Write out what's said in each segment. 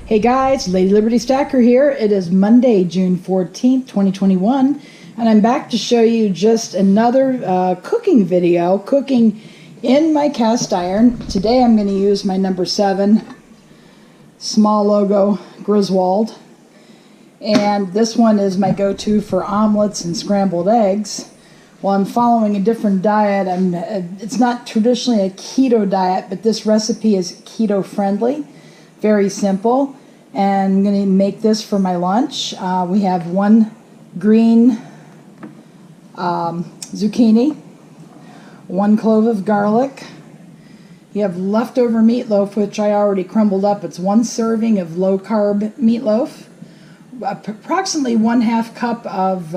Hey guys, LadyLibertyStacker here. It is Monday, June 14th, 2021, and I'm back to show you just another cooking video, cooking in my cast iron. Today I'm going to use my number 7 small logo Griswold, and this one is my go-to for omelets and scrambled eggs. Well, I'm following a different diet. It's not traditionally a keto diet, but this recipe is keto friendly. Very simple, and I'm going to make this for my lunch. We have 1 green zucchini, 1 clove of garlic. You have leftover meatloaf, which I already crumbled up. It's 1 serving of low-carb meatloaf, approximately 1/2 cup of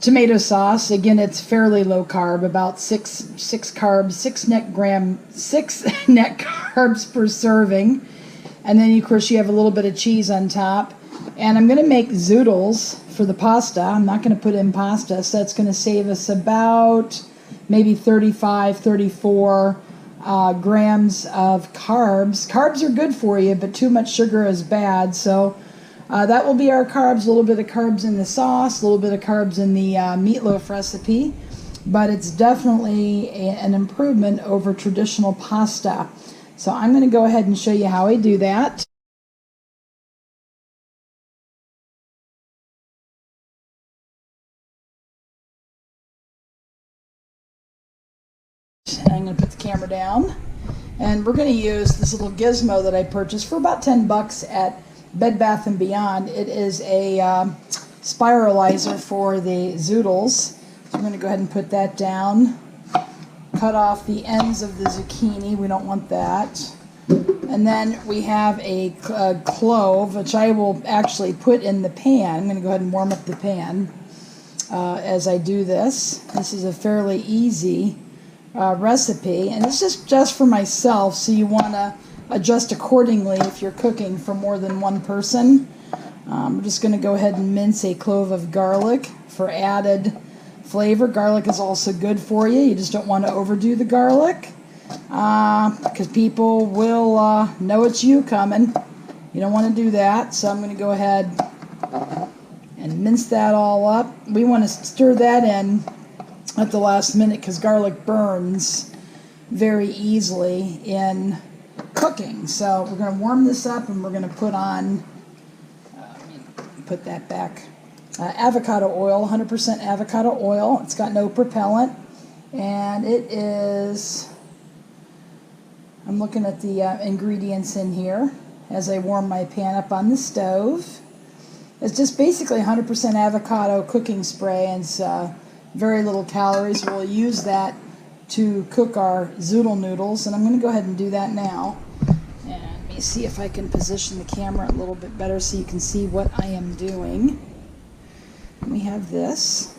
tomato sauce. Again, it's fairly low carb, about 6 carbs, 6 net carbs per serving. And then, of course, you have a little bit of cheese on top. And I'm going to make Zoodles for the pasta. I'm not going to put in pasta, so that's going to save us about maybe 35, 34 grams of carbs. Carbs are good for you, but too much sugar is bad. So that will be our carbs, a little bit of carbs in the sauce, a little bit of carbs in the meatloaf recipe, but it's definitely an improvement over traditional pasta. So I'm going to go ahead and show you how I do that. I'm going to put the camera down, and we're going to use this little gizmo that I purchased for about 10 bucks at Bed Bath & Beyond. It is a spiralizer for the Zoodles. So I'm going to go ahead and put that down. Cut off the ends of the zucchini. We don't want that. And then we have a clove, which I will actually put in the pan. I'm going to go ahead and warm up the pan as I do this. This is a fairly easy recipe, and it's just for myself, so you want to adjust accordingly if you're cooking for more than one person. We're just going to go ahead and mince a clove of garlic for added flavor. Garlic is also good for you. You just don't want to overdo the garlic because people will know it's you coming. You don't want to do that, so I'm going to go ahead and mince that all up. We want to stir that in at the last minute because garlic burns very easily in cooking. So we're going to warm this up, and we're going to put on, put that back, avocado oil, 100% avocado oil. It's got no propellant, and it is, I'm looking at the ingredients in here as I warm my pan up on the stove. It's just basically 100% avocado cooking spray, and it's very little calories. We'll use that to cook our zoodle noodles, and I'm going to go ahead and do that now. And let me see if I can position the camera a little bit better so you can see what I am doing. And we have this,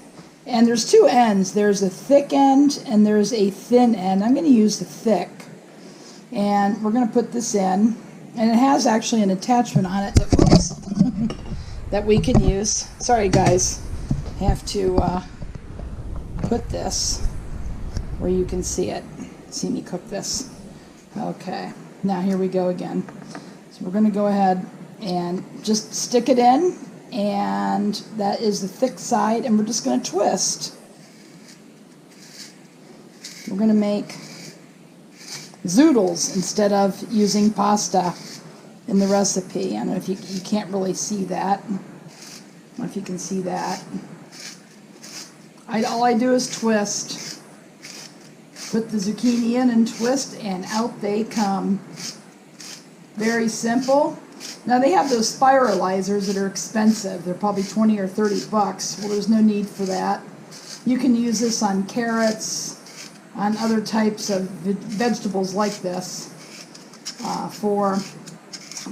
and there's 2 ends. There's a thick end and there's a thin end. I'm going to use the thick, and we're going to put this in, and it has actually an attachment on it that, that we can use. Sorry guys, I have to put this where you can see it. See me cook this. Okay, now here we go again. So we're going to go ahead and just stick it in, and that is the thick side, and we're just going to twist. We're going to make Zoodles instead of using pasta in the recipe. I don't know if you can't really see that. I don't know if you can see that. All I do is twist. Put the zucchini in and twist, and out they come. Very simple. Now they have those spiralizers that are expensive. They're probably 20 or 30 bucks. Well, there's no need for that. You can use this on carrots, on other types of vegetables like this for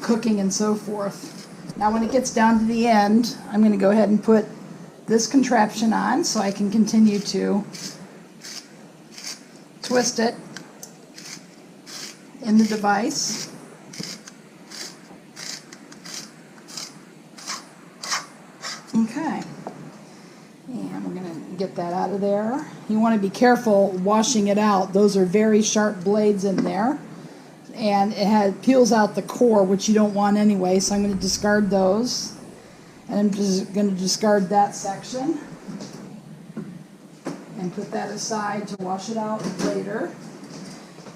cooking and so forth. Now when it gets down to the end, I'm going to go ahead and put this contraption on so I can continue to twist it in the device. Okay, and we're going to get that out of there. You want to be careful washing it out. Those are very sharp blades in there. and it peels out the core, which you don't want anyway, so I'm going to discard those. And I'm just going to discard that section and put that aside to wash it out later.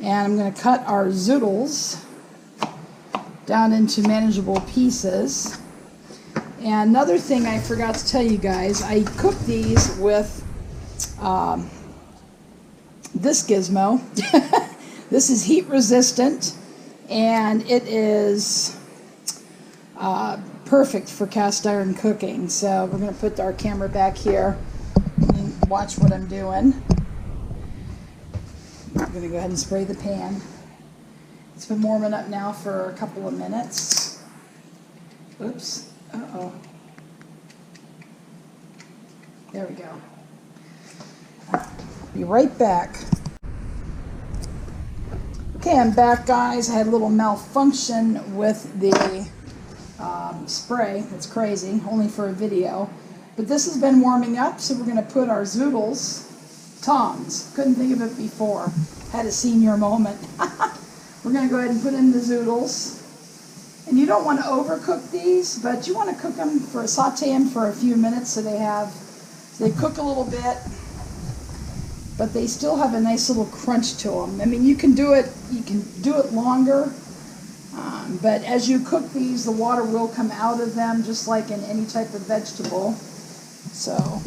And I'm going to cut our zoodles down into manageable pieces. And another thing I forgot to tell you guys, I cook these with this gizmo. This is heat resistant, and it is perfect for cast iron cooking. So we're going to put our camera back here and watch what I'm doing. I'm going to go ahead and spray the pan. It's been warming up now for a couple of minutes. Oops. Uh-oh. There we go. Be right back. Okay, I'm back, guys. I had a little malfunction with the spray. It's crazy, only for a video. But this has been warming up, so we're going to put our zoodles, tongs. Couldn't think of it before. Had a senior moment. We're going to go ahead and put in the zoodles. And you don't want to overcook these, but you want to cook them saute them for a few minutes so they cook a little bit, but they still have a nice little crunch to them. I mean, you can do it longer, but as you cook these, the water will come out of them, just like in any type of vegetable. So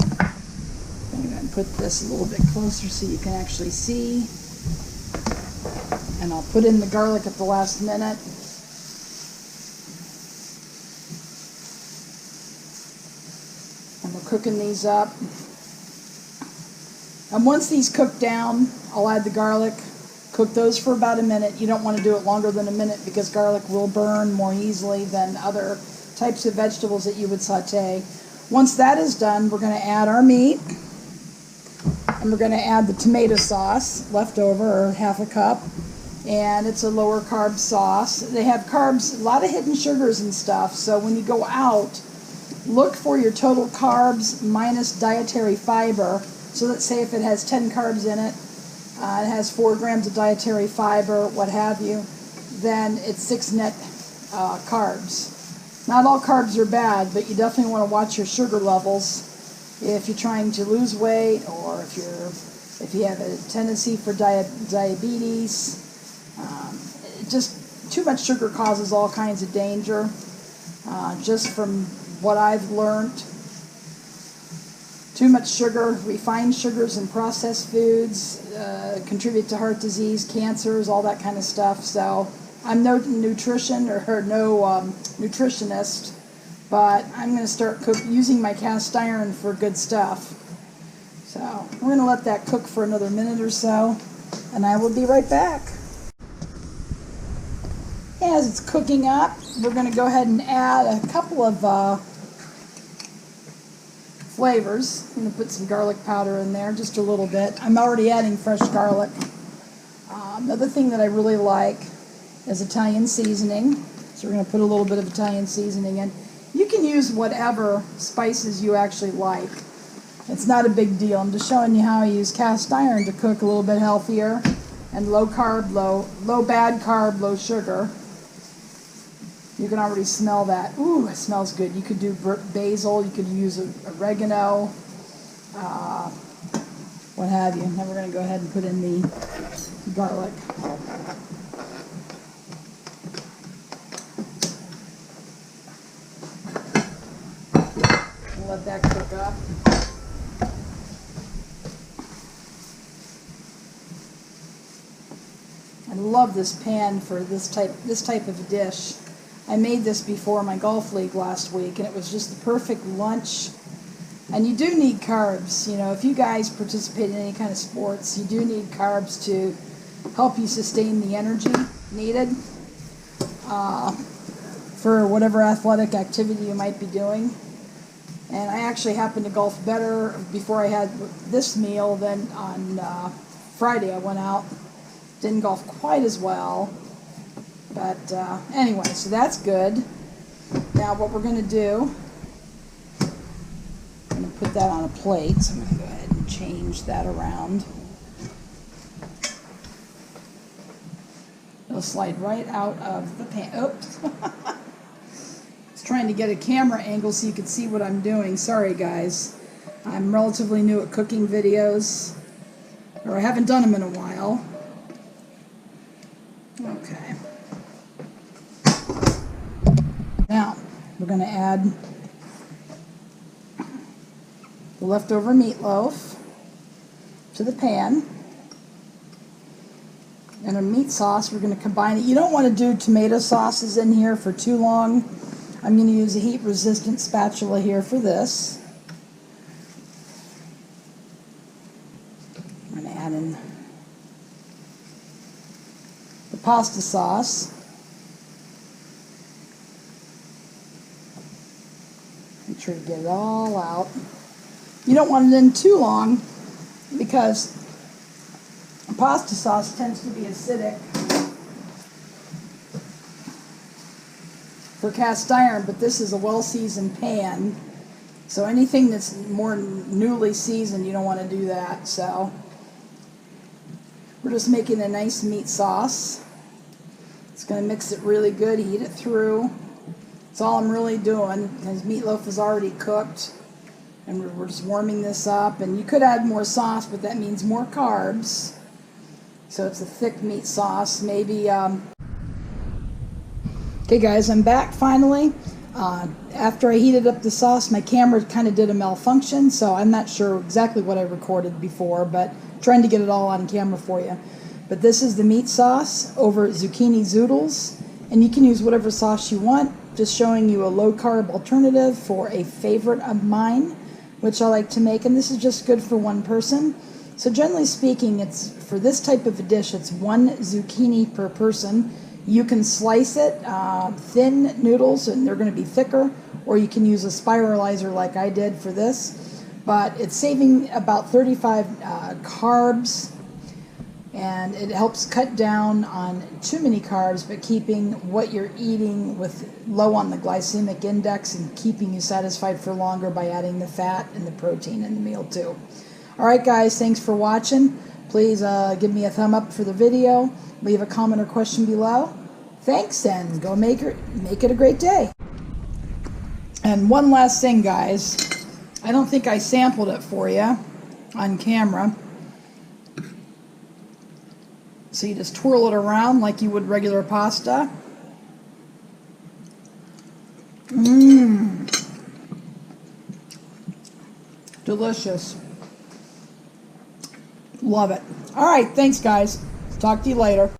I'm going to put this a little bit closer so you can actually see. And I'll put in the garlic at the last minute. And we're cooking these up. And once these cook down, I'll add the garlic. Cook those for about a minute. You don't want to do it longer than a minute because garlic will burn more easily than other types of vegetables that you would saute. Once that is done, we're going to add our meat. And we're going to add the tomato sauce left over, or half a cup. And it's a lower carb sauce. They have carbs, a lot of hidden sugars and stuff. So when you go out, look for your total carbs minus dietary fiber. So let's say if it has 10 carbs in it, it has 4 grams of dietary fiber, what have you, then it's 6 net carbs. Not all carbs are bad, but you definitely want to watch your sugar levels if you're trying to lose weight, or if you have a tendency for diabetes. Just too much sugar causes all kinds of danger. Just from what I've learned, too much sugar, refined sugars and processed foods contribute to heart disease, cancers, all that kind of stuff. So I'm no nutritionist, but I'm going to start using my cast iron for good stuff. So we're going to let that cook for another minute or so, and I will be right back. As it's cooking up, we're going to go ahead and add a couple of flavors. I'm going to put some garlic powder in there, just a little bit. I'm already adding fresh garlic. Another thing that I really like is Italian seasoning. So we're going to put a little bit of Italian seasoning in. You can use whatever spices you actually like. It's not a big deal. I'm just showing you how I use cast iron to cook a little bit healthier and low carb, low bad carb, low sugar. You can already smell that. Ooh, it smells good. You could do basil, you could use oregano, what have you. Now we're going to go ahead and put in the garlic. We'll let that cook up. I love this pan for this type of dish. I made this before my golf league last week, and it was just the perfect lunch. And you do need carbs. You know, if you guys participate in any kind of sports, you do need carbs to help you sustain the energy needed for whatever athletic activity you might be doing. And I actually happened to golf better before I had this meal than on Friday. I went out, didn't golf quite as well. But anyway, so that's good. Now what we're going to do, I'm going to put that on a plate. So I'm going to go ahead and change that around. It'll will slide right out of the pan. Oops. I was trying to get a camera angle so you could see what I'm doing. Sorry, guys. I'm relatively new at cooking videos, or I haven't done them in a while. Okay. Now, we're going to add the leftover meatloaf to the pan. And our meat sauce, we're going to combine it. You don't want to do tomato sauces in here for too long. I'm going to use a heat-resistant spatula here for this. I'm going to add in the pasta sauce. Make sure to get it all out. You don't want it in too long because pasta sauce tends to be acidic for cast iron, but this is a well-seasoned pan, so anything that's more newly seasoned, you don't want to do that. So we're just making a nice meat sauce. It's going to mix it really good, heat it through. That's all I'm really doing, because meatloaf is already cooked, and we're just warming this up. And you could add more sauce, but that means more carbs. So it's a thick meat sauce, maybe. Okay guys, I'm back finally. After I heated up the sauce, my camera kind of did a malfunction, so I'm not sure exactly what I recorded before, but trying to get it all on camera for you. But this is the meat sauce over zucchini zoodles, and you can use whatever sauce you want. Just showing you a low-carb alternative for a favorite of mine, which I like to make, and this is just good for one person. So generally speaking, it's for this type of a dish, it's 1 zucchini per person. You can slice it, thin noodles, and they're going to be thicker, or you can use a spiralizer like I did for this. But it's saving about 35 carbs, and it helps cut down on too many carbs, but keeping what you're eating with low on the glycemic index and keeping you satisfied for longer by adding the fat and the protein in the meal too. Alright guys, thanks for watching. Please give me a thumb up for the video. Leave a comment or question below. Thanks, and go make it a great day. And one last thing, guys. I don't think I sampled it for you on camera. So you just twirl it around like you would regular pasta. Delicious. Love it. All right, thanks guys. Talk to you later.